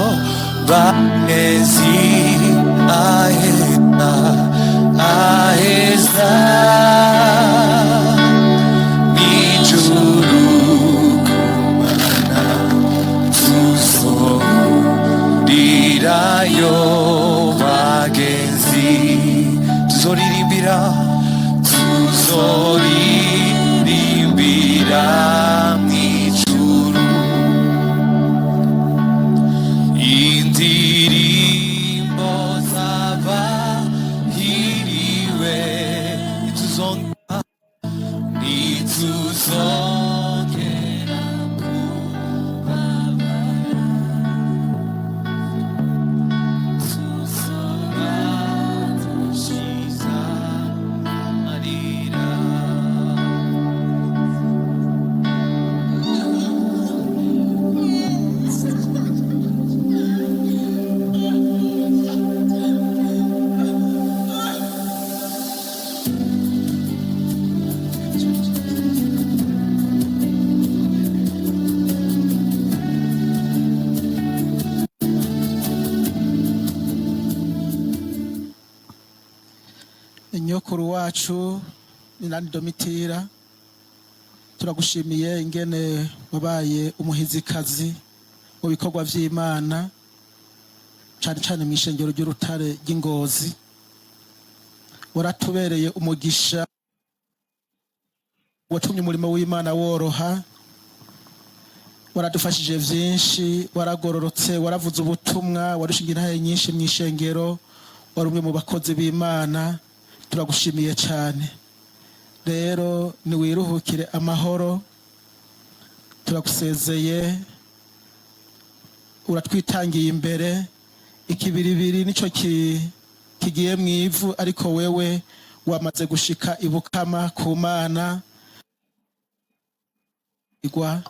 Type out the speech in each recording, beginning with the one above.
Oh, bagenzi aheza aheza nijuru kumana tuzorirayo bagenzi tuzoririmbira mw'ijuru indirimbo z'abahiriwe nituzongera kubabara tuzoba dushize amarira. Nyokuru wacu Minani Domitira, turagushimiye ingene wabaye umuhizikazi mu bikorwa vy'Imana cyane cyane mu ishengero ry'Urutare ry'Ingozi. Waratubereye umugisha, watumye umurimo w'Imana woroha, waradufashije vyinshi, waragororotse, waravuze ubutumwa, warushinga intahe nyinshi mu ishengero, wari umwe mu bakozi b'Imana. Turagushimiye cyane. Rero niwiruhukire amahoro, turagusezeye, uratwitangiye imbere, ikibiribiri nico kigiye mu ivu, ariko wewe wamaze gushika ibukama ku Mana. Igwa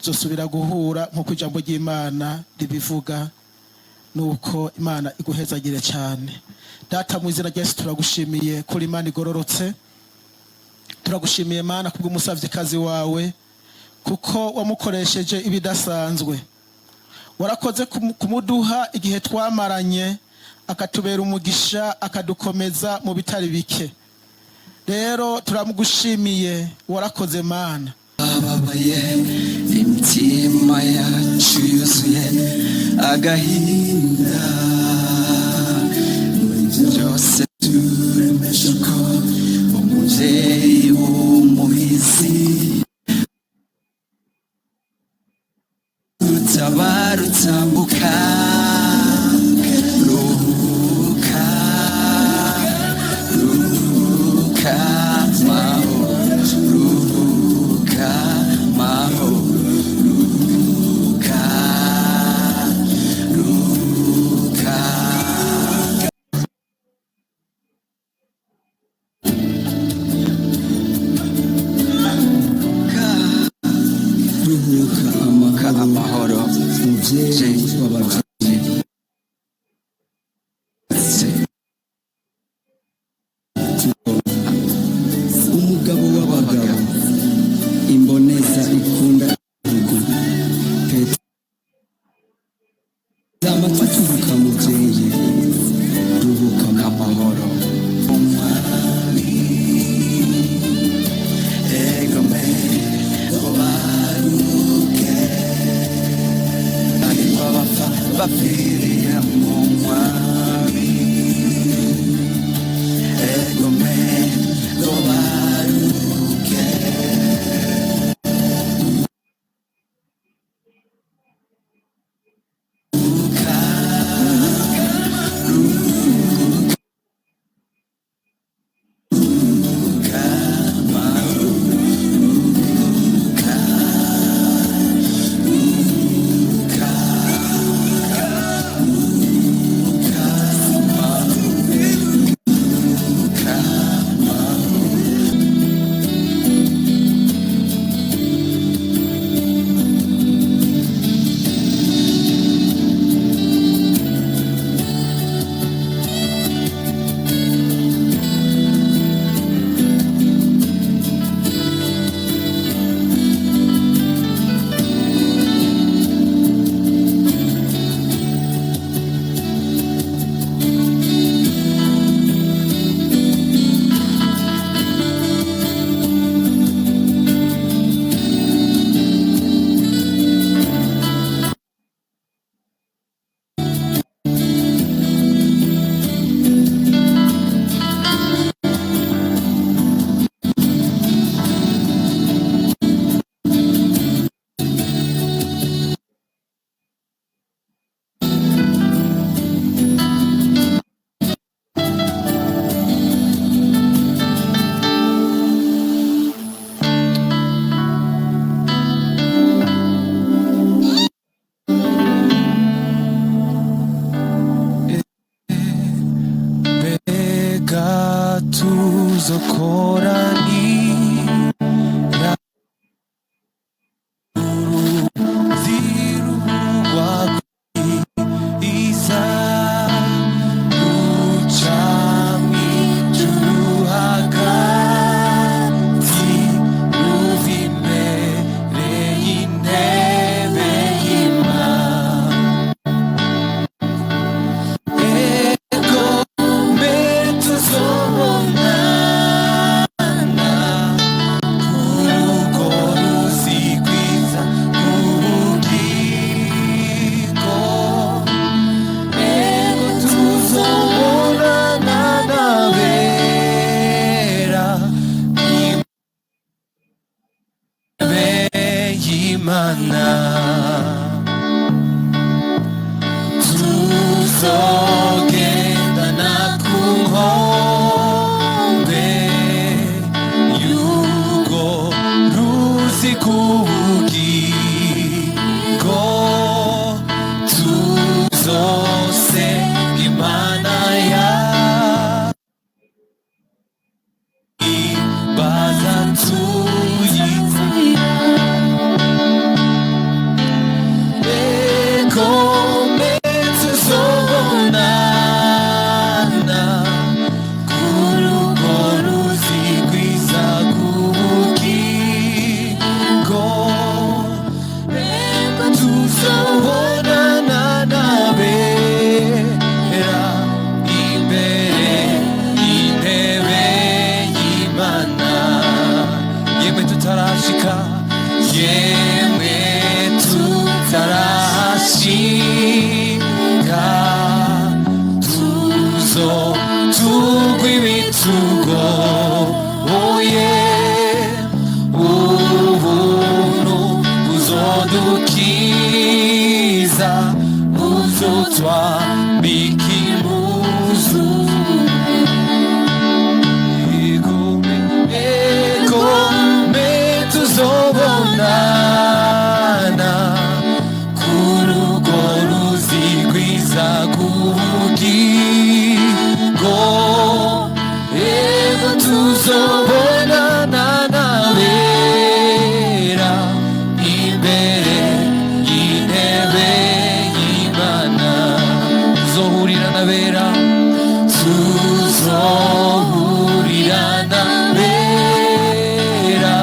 zosubira guhura nk'uko ijambo ry'Imana ribivuga, nuko Imana iguhezagire cyane. Data mu izina rya Yesu turagushimiye kuri Imana igororotse, turagushimiye Mana kubw'umusavyikazi wawe, kuko wamukoresheje ibidasanzwe. Warakoze kumuduha igihe twamaranye, akatubera umugisha, akadukomeza mu bitari bike. Rero turamugushimiye, warakoze Mana. Ababaye imitima yacu yuzuye agahinda, byose turemesha ko umuvyeyi w'umuhizi utabara utambuka. Ruhuka ruhuka mahoro, ruhuka mahoro, ruhuka ruhuka. Ruhuka amahoro, muvyeyi w'abavyeyi, umugabo w'abagabo, imboneza ikunda igihugu, amatwi turuka muvyeyi, ruhuka amahoro. Bapfiriye mu mwami, egome ngo baruke. tuzokoranira zirugwa iza rucamwi hagati ruvimereye intebe y'Imana egome tuzobonana kurugo ruzigwiza ubugingo ego tuzobonana n'abera intebe y'Imana tuzogendana ku nkombe y'urwo ruzi rw'ubugingo tuzosenga Imana baza tuyizira egome tuzobonana kurugo ruzigwiza rw'ubugingo ego tuzobonana n'abera imbere y'intebe y'Imana yemwe tutarashika tugwa ibitugo oye ubuntu buzodukiza buzotwambika impuzu egome tuzobonana kurugo ruzigwiza rw'ubugingo ego tuzobonana n'abera imbere y'intebe y'Imana tuzohurira n'abera tuzohurira n'abera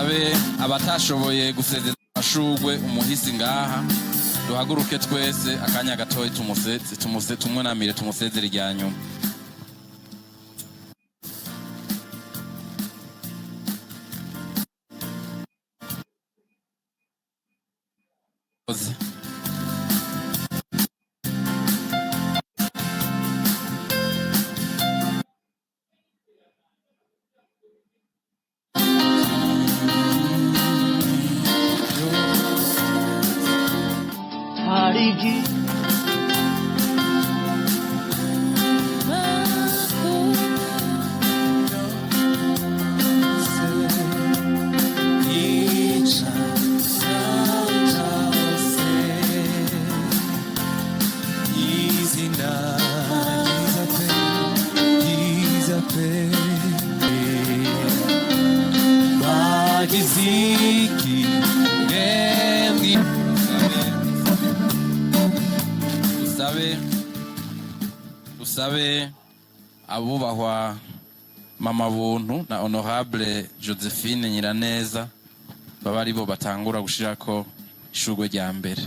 dusabe abatashoboye gusezera amashugwe umuhisi ngaha duhaguruke twese akanya gatoya tumwunamire tumusezere irya nyuma. Dusabe abubahwa Mama Buntu na Honorable Josephine Nyiraneza baba aribo batangura gushirako ishugwe rya mbere.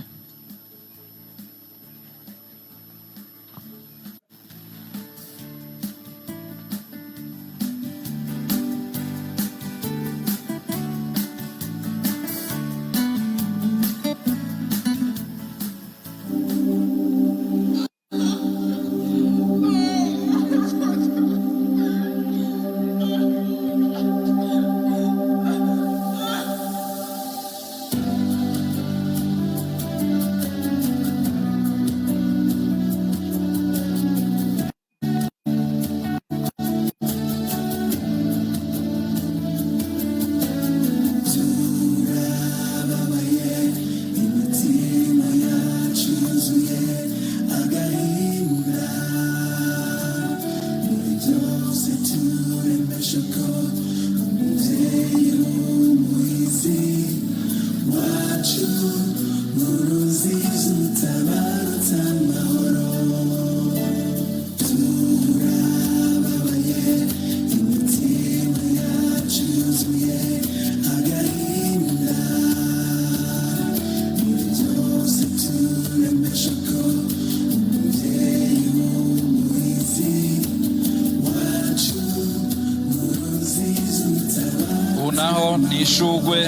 Naho ni ishugwe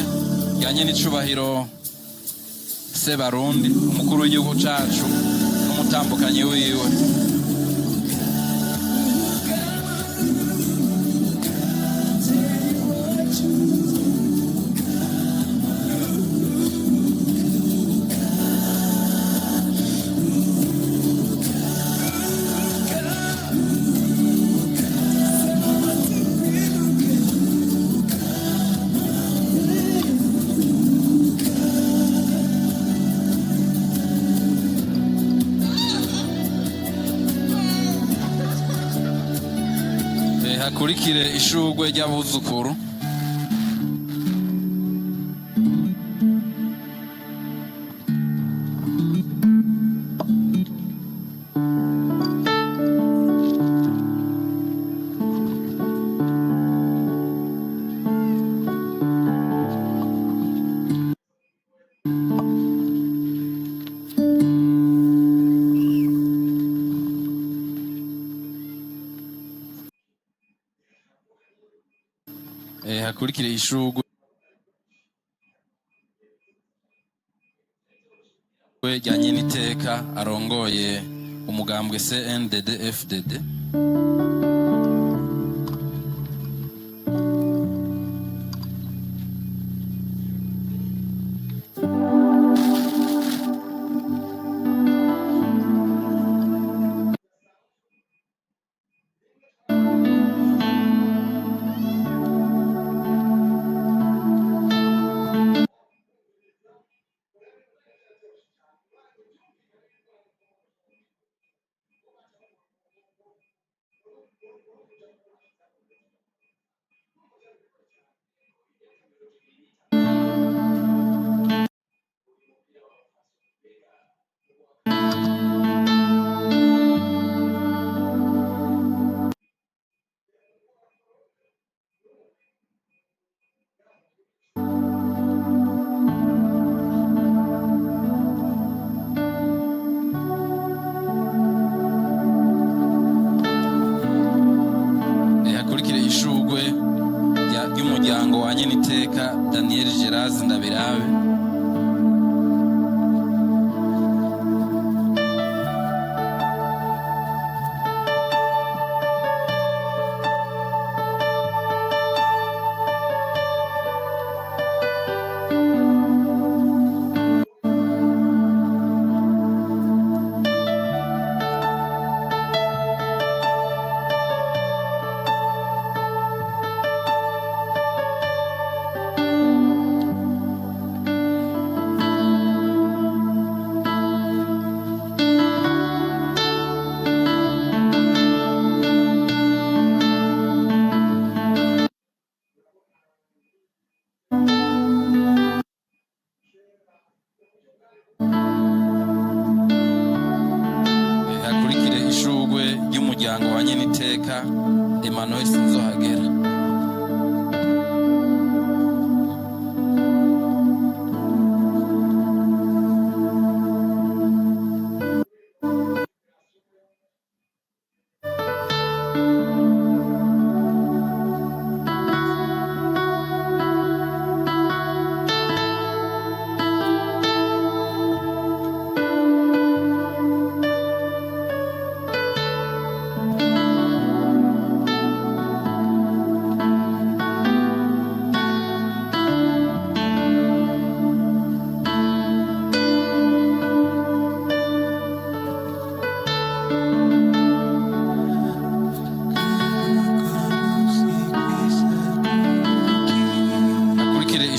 yanye n'icubahiro Sebarundi umukuru w'igihugu cacu n'umutambukanyi wiwe. Hakurikire ishugwe ry'abuzukuru. Hakurikire ishugwe ryanye n'iteka arongoye umugambwe CNDD FDD. ry'umuryango wa Nyeniteka Daniel Gerazi Ndabirabe, hakurikire ishurwe ry'umuryango wa Nyeniteka Emmanuel Sinzohagera.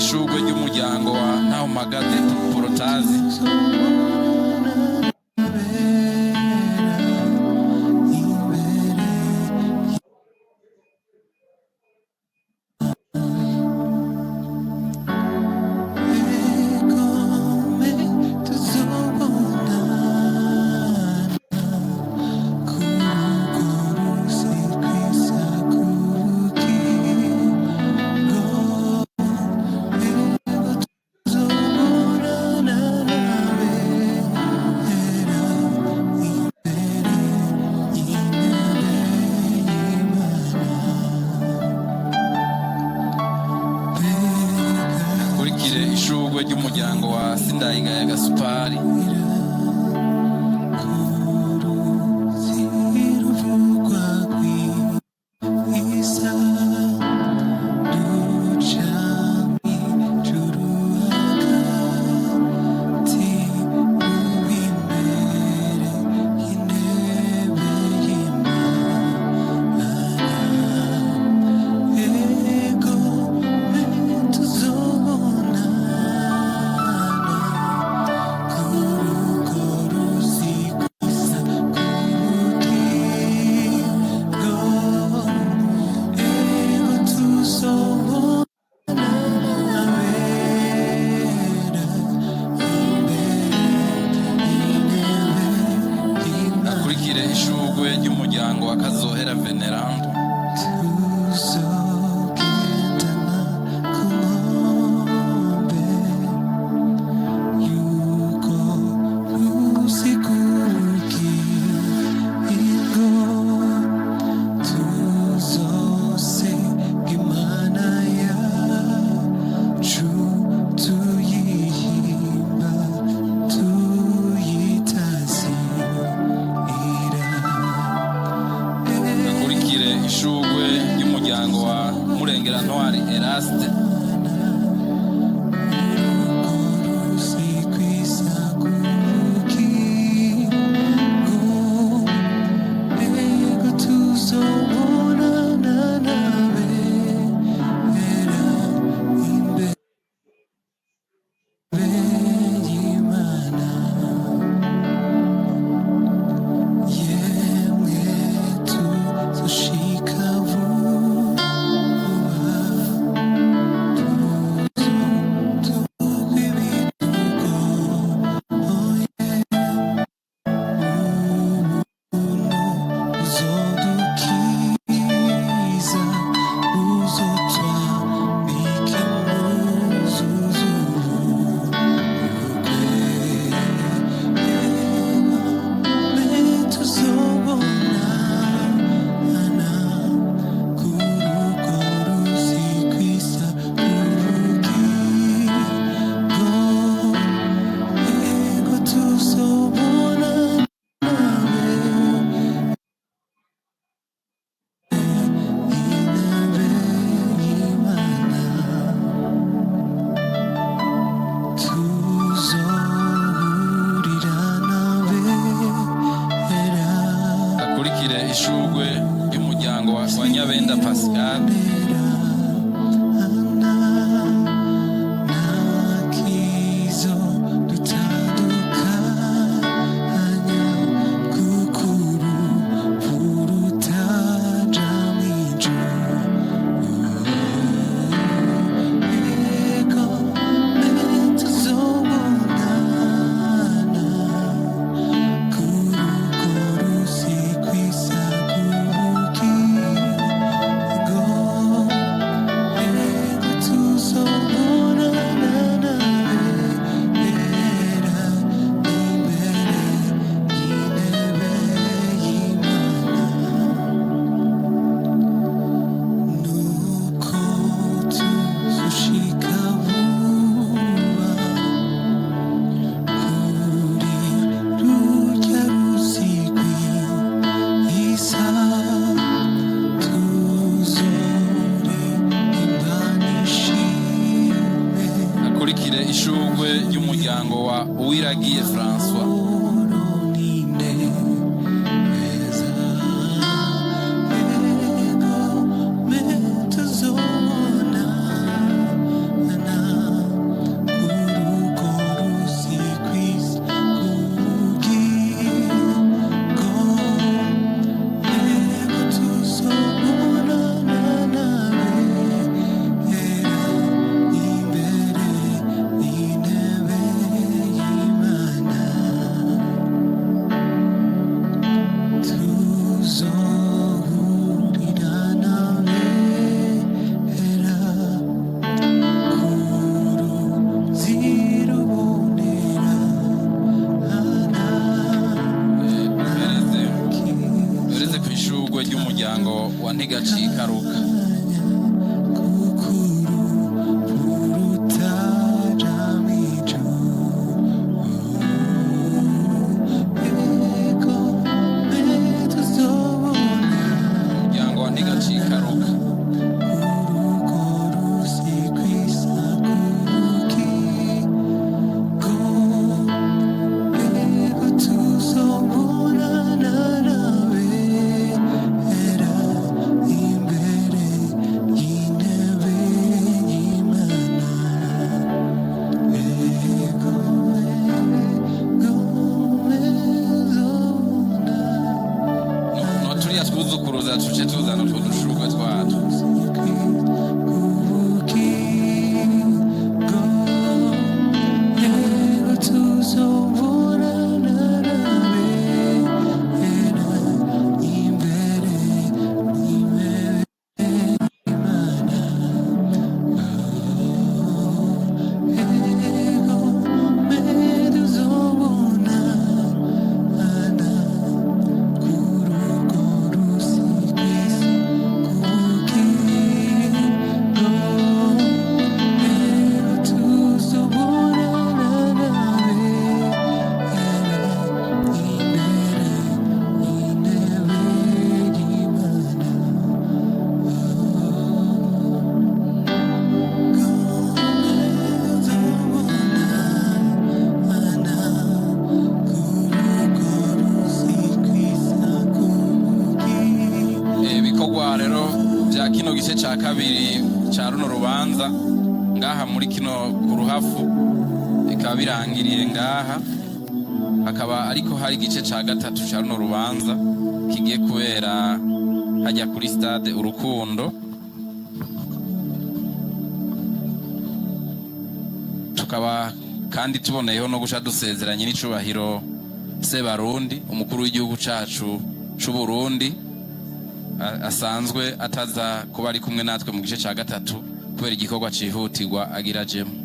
Ishurwe ry'umuryango wa Ntahomagade Porotazi. Ishurwe ry'umuryango wa Sindayigaya Gasupari. Ishurwe ry'umuryango wa Kazohera Venerando. Ishurwe ry'umuryango wa Murengera Ntwari Eraste. Nyabenda Pascal, ishugwe ry'umuryango wa Uwiragiye François. Ry'umuryango wa Ntigacikaruka. Umuryango wa Ntigacikaruka. Twuzukuruza tuce tuzana utwo dushurwe twacu. Rero bya kino gice cya kabiri cya runo rubanza ngaha muri kino kuruhafu bikaba birangiriye ngaha, hakaba ariko hari igice cya gatatu cya runo rubanza kigiye kubera hajya kuri stade Urukundo. Tukaba kandi tuboneyeho no gusha dusezeranye n'icubahiro Sebarundi, umukuru w'igihugu cacu c'u Burundi, asanzwe ataza kuba ari kumwe natwe mu gice cya gatatu kubera igikorwa cihutirwa agirajemo.